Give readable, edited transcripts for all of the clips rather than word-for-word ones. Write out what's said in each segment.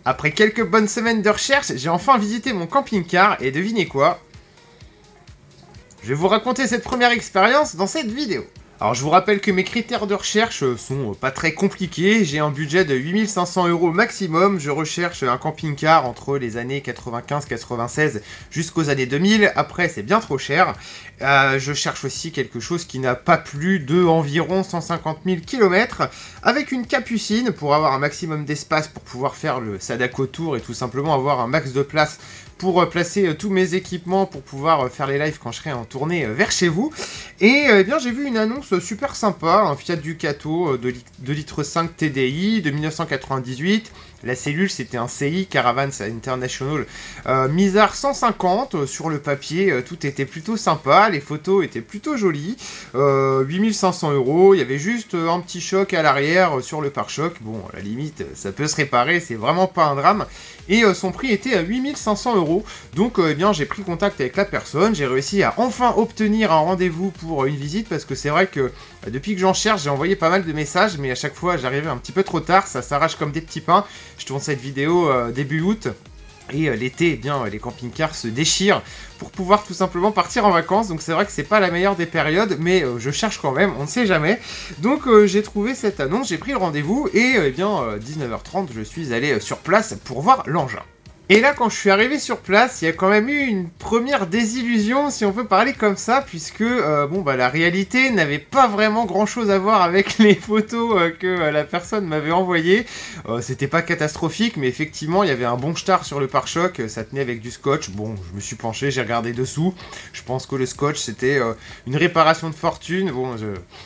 Après quelques bonnes semaines de recherche, j'ai enfin visité mon camping-car et devinez quoi? Je vais vous raconter cette première expérience dans cette vidéo. Alors je vous rappelle que mes critères de recherche sont pas très compliqués, j'ai un budget de 8500 € maximum, je recherche un camping-car entre les années 95-96 jusqu'aux années 2000, après c'est bien trop cher. Je cherche aussi quelque chose qui n'a pas plus de environ 150 000 km, avec une capucine pour avoir un maximum d'espace pour pouvoir faire le Sadako Tour et tout simplement avoir un max de place pour placer tous mes équipements pour pouvoir faire les lives quand je serai en tournée vers chez vous. Et eh bien j'ai vu une annonce super sympa, un Fiat Ducato de 2,5 litres TDI de 1998. La cellule c'était un CI Caravans International Misard 150 sur le papier, tout était plutôt sympa, les photos étaient plutôt jolies. 8500 €, il y avait juste un petit choc à l'arrière sur le pare-choc, bon à la limite ça peut se réparer, c'est vraiment pas un drame. Et son prix était à 8500 €. Donc eh bien j'ai pris contact avec la personne, j'ai réussi à enfin obtenir un rendez-vous pour une visite parce que c'est vrai que depuis que j'en cherche, j'ai envoyé pas mal de messages, mais à chaque fois j'arrivais un petit peu trop tard, ça s'arrache comme des petits pains. Je tourne cette vidéo début août. Et l'été, eh bien, les camping-cars se déchirent pour pouvoir tout simplement partir en vacances. Donc c'est vrai que c'est pas la meilleure des périodes, mais je cherche quand même, on ne sait jamais. Donc j'ai trouvé cette annonce, j'ai pris le rendez-vous et eh bien 19h30, je suis allé sur place pour voir l'engin. Et là, quand je suis arrivé sur place, il y a quand même eu une première désillusion, si on peut parler comme ça, puisque bon, bah, la réalité n'avait pas vraiment grand-chose à voir avec les photos que la personne m'avait envoyées. C'était pas catastrophique, mais effectivement, il y avait un bon star sur le pare-choc, ça tenait avec du scotch. Bon, je me suis penché, j'ai regardé dessous. Je pense que le scotch, c'était une réparation de fortune. Bon,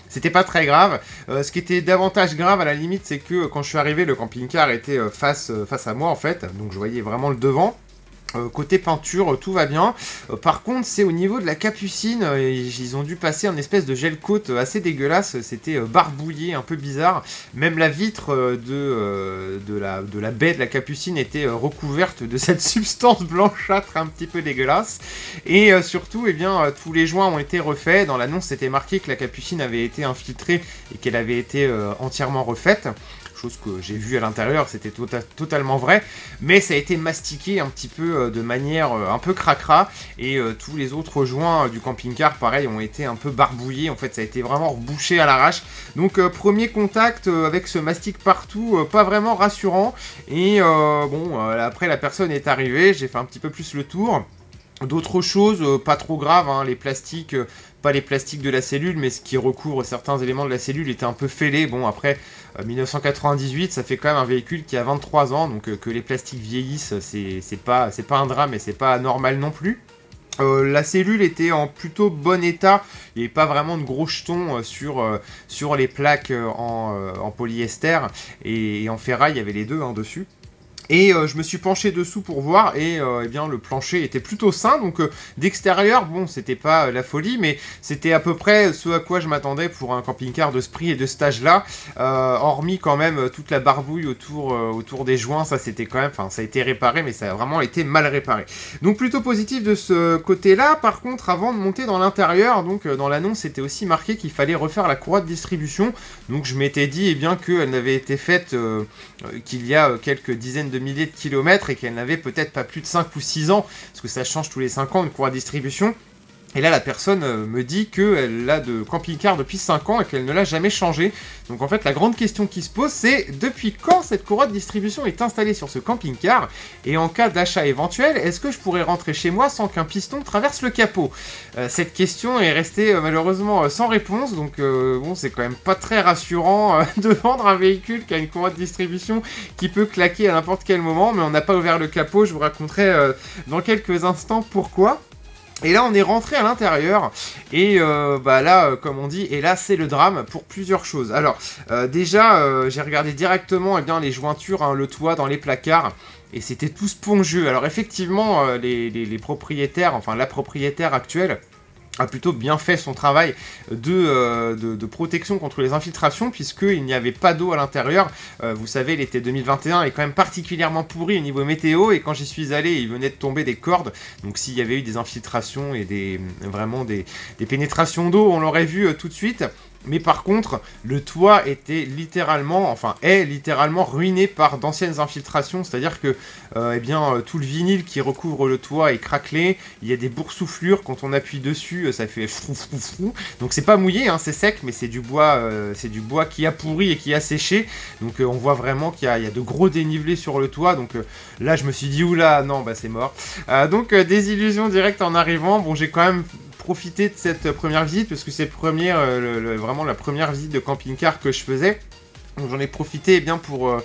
c'était pas très grave. Ce qui était davantage grave, à la limite, c'est que quand je suis arrivé, le camping-car était face à moi, en fait. Donc je voyais vraiment le devant. Côté peinture, tout va bien. Par contre, c'est au niveau de la capucine, ils ont dû passer un espèce de gel coat assez dégueulasse. C'était barbouillé, un peu bizarre. Même la vitre de la baie de la capucine était recouverte de cette substance blanchâtre un petit peu dégueulasse. Et surtout, eh bien, tous les joints ont été refaits. Dans l'annonce, c'était marqué que la capucine avait été infiltrée et qu'elle avait été entièrement refaite. Chose que j'ai vu à l'intérieur, c'était totalement vrai, mais ça a été mastiqué un petit peu de manière un peu cracra, et tous les autres joints du camping-car, pareil, ont été un peu barbouillés, en fait ça a été vraiment rebouché à l'arrache. Donc premier contact avec ce mastic partout, pas vraiment rassurant, et bon, après la personne est arrivée, j'ai fait un petit peu plus le tour. D'autres choses, pas trop graves, hein, les plastiques, pas les plastiques de la cellule, mais ce qui recouvre certains éléments de la cellule était un peu fêlé. Bon, après, 1998, ça fait quand même un véhicule qui a 23 ans, donc que les plastiques vieillissent, c'est pas un drame et c'est pas anormal non plus. La cellule était en plutôt bon état, il n'y avait pas vraiment de gros jetons sur les plaques en polyester et en ferraille, il y avait les deux hein, dessus. Et je me suis penché dessous pour voir et eh bien le plancher était plutôt sain, donc d'extérieur, bon c'était pas la folie, mais c'était à peu près ce à quoi je m'attendais pour un camping-car de ce prix et de ce âge-là, hormis quand même toute la barbouille autour des joints, ça c'était quand même, enfin ça a été réparé, mais ça a vraiment été mal réparé. Donc plutôt positif de ce côté-là. Par contre, avant de monter dans l'intérieur, donc dans l'annonce c'était aussi marqué qu'il fallait refaire la courroie de distribution, donc je m'étais dit eh bien qu'elle n'avait été faite qu'il y a quelques dizaines de milliers de kilomètres et qu'elle n'avait peut-être pas plus de 5 ou 6 ans, parce que ça change tous les 5 ans une courroie de distribution. Et là, la personne me dit qu'elle a de camping-car depuis 5 ans et qu'elle ne l'a jamais changé. Donc en fait, la grande question qui se pose, c'est depuis quand cette courroie de distribution est installée sur ce camping-car? Et en cas d'achat éventuel, est-ce que je pourrais rentrer chez moi sans qu'un piston traverse le capot? Cette question est restée malheureusement sans réponse. Donc bon, c'est quand même pas très rassurant de vendre un véhicule qui a une courroie de distribution qui peut claquer à n'importe quel moment. Mais on n'a pas ouvert le capot, je vous raconterai dans quelques instants pourquoi. Et là on est rentré à l'intérieur et bah là comme on dit, et là c'est le drame pour plusieurs choses. Alors déjà j'ai regardé directement eh bien, les jointures, hein, le toit dans les placards, et c'était tout spongieux. Alors effectivement les propriétaires, enfin la propriétaire actuelle a plutôt bien fait son travail de protection contre les infiltrations, puisqu'il n'y avait pas d'eau à l'intérieur. Vous savez, l'été 2021 est quand même particulièrement pourri au niveau météo, et quand j'y suis allé, il venait de tomber des cordes, donc s'il y avait eu des infiltrations et vraiment des pénétrations d'eau, on l'aurait vu tout de suite. Mais par contre, le toit était littéralement, enfin est littéralement ruiné par d'anciennes infiltrations, c'est-à-dire que tout le vinyle qui recouvre le toit est craquelé, il y a des boursouflures, quand on appuie dessus, ça fait frou frou frou. Donc c'est pas mouillé, hein, c'est sec, mais c'est du bois qui a pourri et qui a séché. Donc on voit vraiment qu'il y a de gros dénivelés sur le toit. Donc là je me suis dit oula, non, bah c'est mort. Désillusion directe en arrivant. Bon, j'ai quand même profiter de cette première visite parce que c'est vraiment la première visite de camping-car que je faisais. Donc j'en ai profité bien pour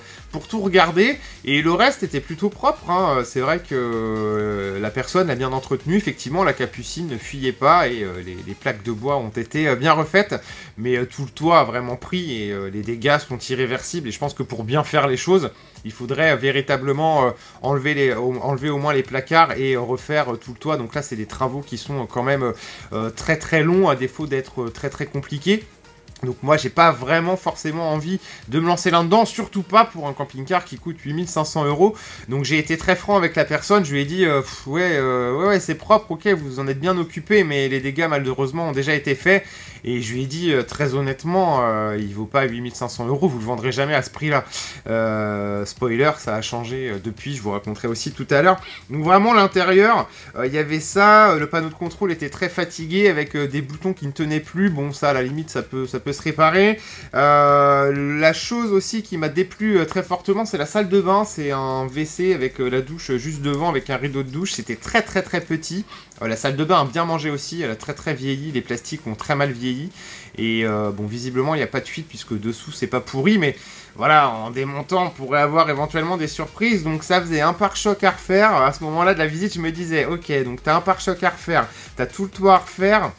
tout regarder et le reste était plutôt propre, hein. C'est vrai que la personne a bien entretenu, effectivement la capucine ne fuyait pas et les plaques de bois ont été bien refaites, mais tout le toit a vraiment pris et les dégâts sont irréversibles et je pense que pour bien faire les choses, il faudrait véritablement enlever au moins les placards et refaire tout le toit. Donc là c'est des travaux qui sont quand même très très longs à défaut d'être très très compliqués. Donc moi j'ai pas vraiment forcément envie de me lancer là-dedans, surtout pas pour un camping-car qui coûte 8500 €. Donc j'ai été très franc avec la personne, je lui ai dit ouais c'est propre, ok vous en êtes bien occupé, mais les dégâts malheureusement ont déjà été faits. Et je lui ai dit très honnêtement, il vaut pas 8500 €, vous le vendrez jamais à ce prix-là. Spoiler, ça a changé depuis, je vous raconterai aussi tout à l'heure. Donc vraiment l'intérieur, il y avait ça, le panneau de contrôle était très fatigué avec des boutons qui ne tenaient plus. Bon ça à la limite ça peut se réparer. La chose aussi qui m'a déplu très fortement, c'est la salle de bain. C'est un WC avec la douche juste devant avec un rideau de douche. C'était très très très petit. La salle de bain a bien mangé aussi, elle a très très vieilli, les plastiques ont très mal vieilli. Et bon, visiblement il n'y a pas de fuite puisque dessous c'est pas pourri, mais voilà, en démontant on pourrait avoir éventuellement des surprises. Donc ça faisait un pare-choc à refaire. À ce moment là de la visite je me disais ok, donc t'as un pare-choc à refaire, t'as tout le toit à refaire.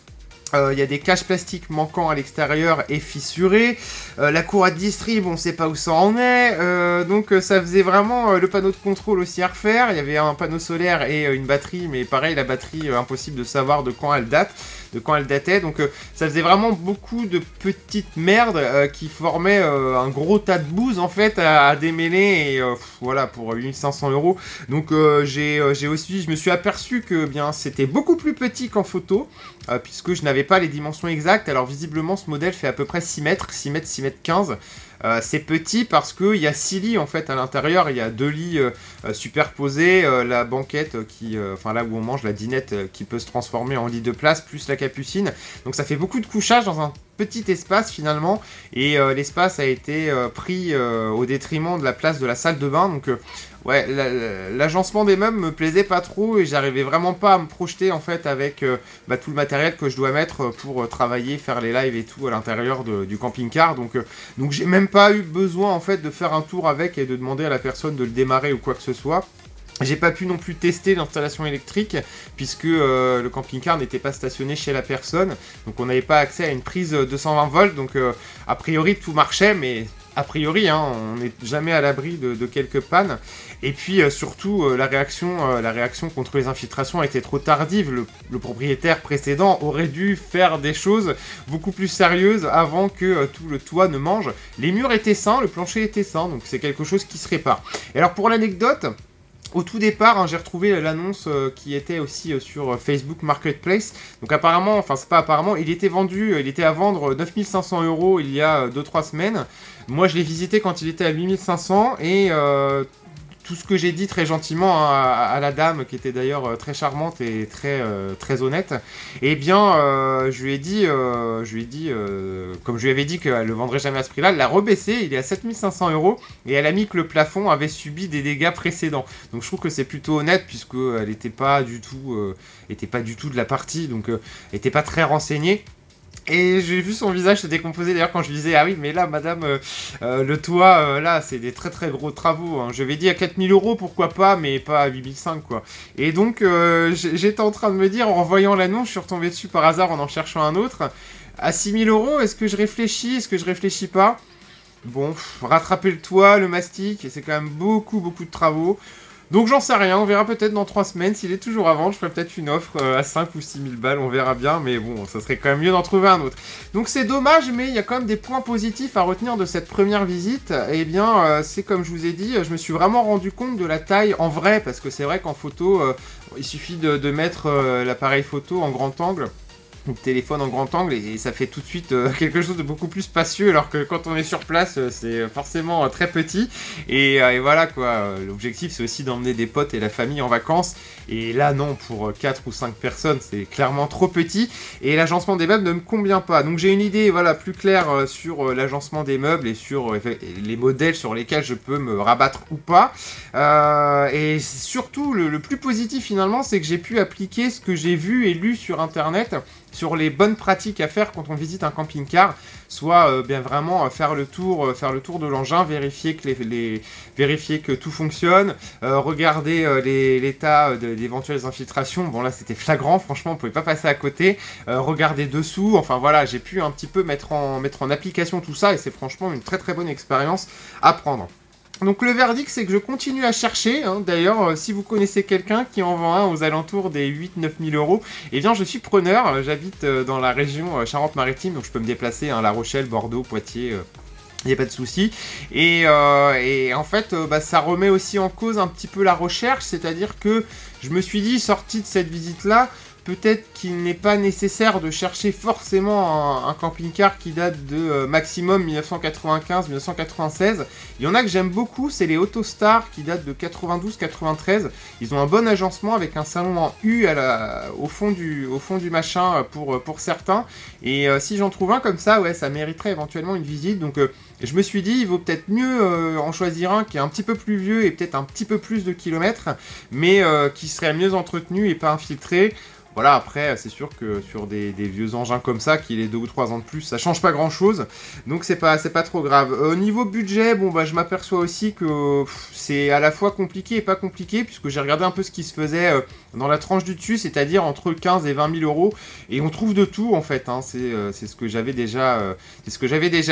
Il y a des caches plastiques manquants à l'extérieur et fissurées. La cour à distrib, on ne sait pas où ça en est. Donc ça faisait vraiment le panneau de contrôle aussi à refaire. Il y avait un panneau solaire et une batterie, mais pareil, la batterie, impossible de savoir de quand elle datait. Donc ça faisait vraiment beaucoup de petites merdes qui formaient un gros tas de bouse en fait à démêler. Et voilà, pour 8500 €. Donc je me suis aperçu que bien c'était beaucoup plus petit qu'en photo. Puisque je n'avais pas les dimensions exactes. Alors visiblement ce modèle fait à peu près 6 mètres, 6 mètres, 6 mètres 15. C'est petit parce qu'il y a 6 lits en fait à l'intérieur, il y a 2 lits superposés, la banquette enfin là où on mange, la dinette qui peut se transformer en lit de place, plus la capucine. Donc ça fait beaucoup de couchage dans un petit espace finalement, et l'espace a été pris au détriment de la place de la salle de bain. Donc ouais, l'agencement des meubles me plaisait pas trop et j'arrivais vraiment pas à me projeter en fait avec tout le matériel que je dois mettre pour travailler, faire les lives et tout à l'intérieur du camping-car. Donc j'ai même pas eu besoin en fait de faire un tour avec et de demander à la personne de le démarrer ou quoi que ce soit. J'ai pas pu non plus tester l'installation électrique puisque le camping-car n'était pas stationné chez la personne. Donc on n'avait pas accès à une prise 220 volts. Donc a priori tout marchait, mais a priori hein, on n'est jamais à l'abri de quelques pannes. Et puis surtout la réaction contre les infiltrations a été trop tardive. Le propriétaire précédent aurait dû faire des choses beaucoup plus sérieuses avant que tout le toit ne mange. Les murs étaient sains, le plancher était sain, donc c'est quelque chose qui se répare. Et alors pour l'anecdote, au tout départ, hein, j'ai retrouvé l'annonce qui était aussi sur Facebook Marketplace. Donc apparemment, enfin c'est pas apparemment, il était à vendre 9500 € il y a 2-3 semaines. Moi je l'ai visité quand il était à 8500 et tout ce que j'ai dit très gentiment à la dame, qui était d'ailleurs très charmante et très honnête, eh bien, je lui ai dit, comme je lui avais dit qu'elle le vendrait jamais à ce prix-là, elle l'a rebaissé, il est à 7500 € et elle a mis que le plafond avait subi des dégâts précédents. Donc je trouve que c'est plutôt honnête puisqu'elle n'était pas du tout de la partie, donc elle n'était pas très renseignée. Et j'ai vu son visage se décomposer d'ailleurs quand je lui disais ah oui mais là madame le toit là c'est des très très gros travaux, hein. Je lui ai dit à 4000 € pourquoi pas, mais pas à 8500 quoi. Et donc j'étais en train de me dire en voyant l'annonce, je suis retombé dessus par hasard en cherchant un autre. À 6000 €, est-ce que je réfléchis, est-ce que je réfléchis pas? Bon, rattraper le toit, le mastic, c'est quand même beaucoup de travaux. Donc j'en sais rien, on verra peut-être dans 3 semaines, s'il est toujours à vendre, je ferai peut-être une offre à 5 ou 6 000 balles, on verra bien, mais bon, ça serait quand même mieux d'en trouver un autre. Donc c'est dommage, mais il y a quand même des points positifs à retenir de cette première visite. Eh bien, c'est comme je vous ai dit, je me suis vraiment rendu compte de la taille en vrai, parce que c'est vrai qu'en photo, il suffit de mettre l'appareil photo en grand angle. téléphone en grand angle et ça fait tout de suite quelque chose de beaucoup plus spacieux, alors que quand on est sur place c'est forcément très petit et voilà quoi. L'objectif c'est aussi d'emmener des potes et la famille en vacances, et là non, pour 4 ou 5 personnes c'est clairement trop petit et l'agencement des meubles ne me convient pas. Donc j'ai une idée voilà plus claire sur l'agencement des meubles et sur les modèles sur lesquels je peux me rabattre ou pas, et surtout le plus positif finalement, c'est que j'ai pu appliquer ce que j'ai vu et lu sur internet sur les bonnes pratiques à faire quand on visite un camping-car, soit bien vraiment faire le tour de l'engin, vérifier que tout fonctionne, regarder l'état d'éventuelles infiltrations. Bon là c'était flagrant, franchement on pouvait pas passer à côté. Regarder dessous, enfin voilà, j'ai pu un petit peu mettre en application tout ça et c'est franchement une très très bonne expérience à prendre. Donc le verdict, c'est que je continue à chercher, hein. D'ailleurs, si vous connaissez quelqu'un qui en vend un aux alentours des 8-9 000 euros, eh bien je suis preneur. J'habite dans la région Charente-Maritime, donc je peux me déplacer, hein, La Rochelle, Bordeaux, Poitiers, il n'y a pas de souci. Et en fait, ça remet aussi en cause un petit peu la recherche, c'est-à-dire que je me suis dit, sorti de cette visite-là, peut-être qu'il n'est pas nécessaire de chercher forcément un camping-car qui date de maximum 1995-1996. Il y en a que j'aime beaucoup, c'est les Autostar qui datent de 92-93. Ils ont un bon agencement avec un salon en U au fond du machin pour certains. Et si j'en trouve un comme ça, ouais, ça mériterait éventuellement une visite. Donc je me suis dit, il vaut peut-être mieux en choisir un qui est un petit peu plus vieux et peut-être un petit peu plus de kilomètres, mais qui serait mieux entretenu et pas infiltré. Voilà, après, c'est sûr que sur des vieux engins comme ça, qu'il ait 2 ou 3 ans de plus, ça change pas grand-chose, donc c'est pas trop grave. Au niveau budget, bon bah je m'aperçois aussi que c'est à la fois compliqué et pas compliqué, puisque j'ai regardé un peu ce qui se faisait dans la tranche du dessus, c'est-à-dire entre 15 et 20 000 euros, et on trouve de tout en fait, hein. C'est ce que j'avais déjà,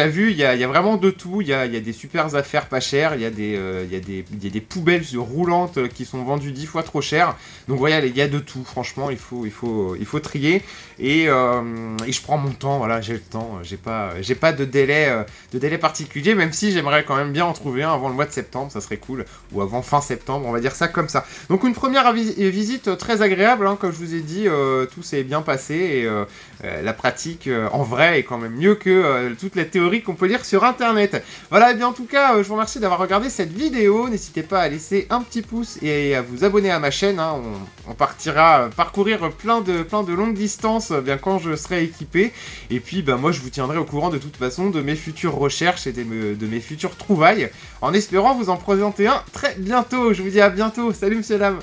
vu. Il y a vraiment de tout. Il y a des super affaires pas chères, il y a des poubelles roulantes qui sont vendues 10 fois trop cher. Donc voilà, il y a de tout. Franchement, il faut trier et je prends mon temps. Voilà, j'ai le temps. J'ai pas de délai particulier, même si j'aimerais quand même bien en trouver un avant le mois de septembre, ça serait cool, ou avant fin septembre, on va dire ça comme ça. Donc une première visite très agréable, hein, comme je vous ai dit, tout s'est bien passé et la pratique en vrai est quand même mieux que toute la théorie qu'on peut lire sur internet. Voilà, et bien en tout cas, je vous remercie d'avoir regardé cette vidéo. N'hésitez pas à laisser un petit pouce et à vous abonner à ma chaîne, hein. On partira parcourir plein de longues distances bien quand je serai équipé. Et puis moi je vous tiendrai au courant de toute façon de mes futures recherches et de mes futures trouvailles, en espérant vous en présenter un très bientôt. Je vous dis à bientôt. Salut monsieur, dame.